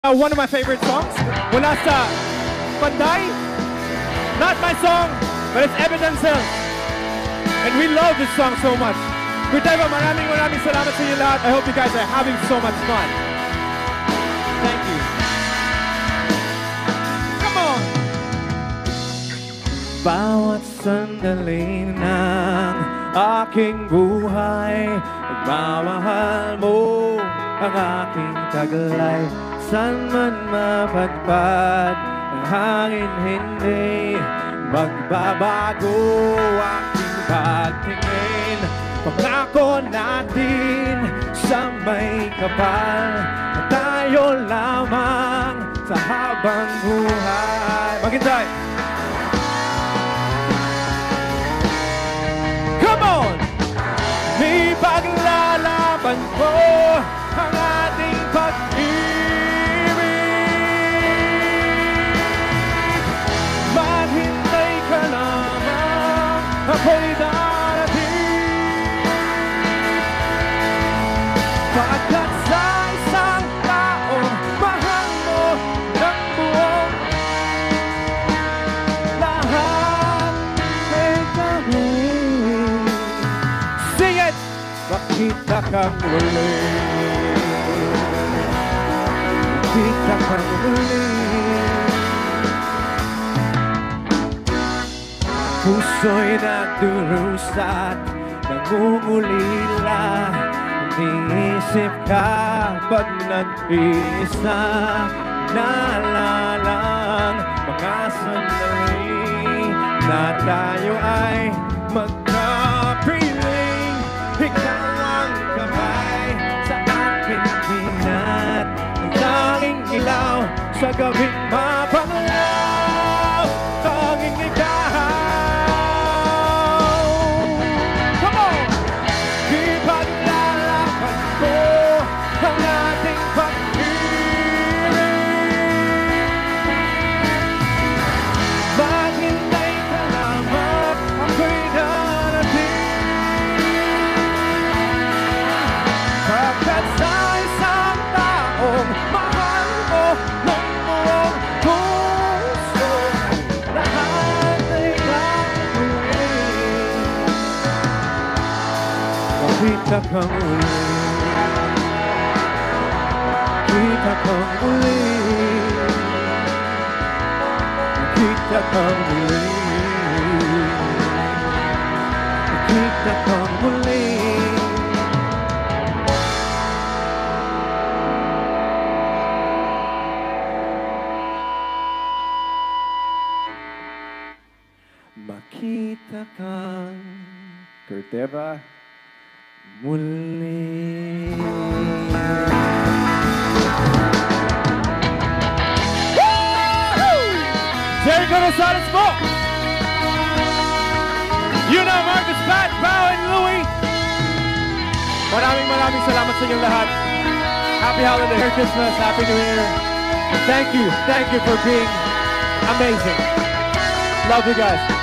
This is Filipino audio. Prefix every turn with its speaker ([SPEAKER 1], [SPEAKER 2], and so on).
[SPEAKER 1] One of my favorite songs. Mula sa Panday. Not my song, but it's Evidences. And we love this song so much. Gurteva, maraming salamat sa inyo lahat. I hope you guys are having so much fun. Thank you. Come on! Bawat sandali ng aking buhay, nagmamahal mo ang aking taglay. San man mapagpad ang hangin, hindi magbabago aking pagtingin. Pangako natin sa may kapal na tayo lamang sa habang buhay. Maghintay! Come on! May paglalaban ko ang ating pag-ibig. Maghintay ka lamang, ako'y darating. Pagkat sa isang taong mahal mo ng buong lahat ay gawin. Sing it! Makita kang muli, makita kang muli. Puso'y nagdurusat, nangungulila. Iniisip ka pag nag-iisa. Naalalang mga sandali na tayo ay magkapiling. Ikaw ang kamay sa aking binat, ang tanging ilaw sa gabing mapanglaw. Tanging ikaw. Come on! Ipaglalaban ko ang ating pag-ibig. Maghintay ka lamang, ako'y darating. Pagkat sa isang taong mahal mo ng buong puso, lahat ay gagawin. Makita kang uli, makita kang uli, makita kang uli, makita kang uli. Makita kang Gurteva muli. Jericho Rosales po! Yuna, Marcus, Pat, Bao, and Louie! Maraming salamat sa inyong lahat. Happy holiday, Merry Christmas, Happy New Year. And thank you for being amazing. Love you guys.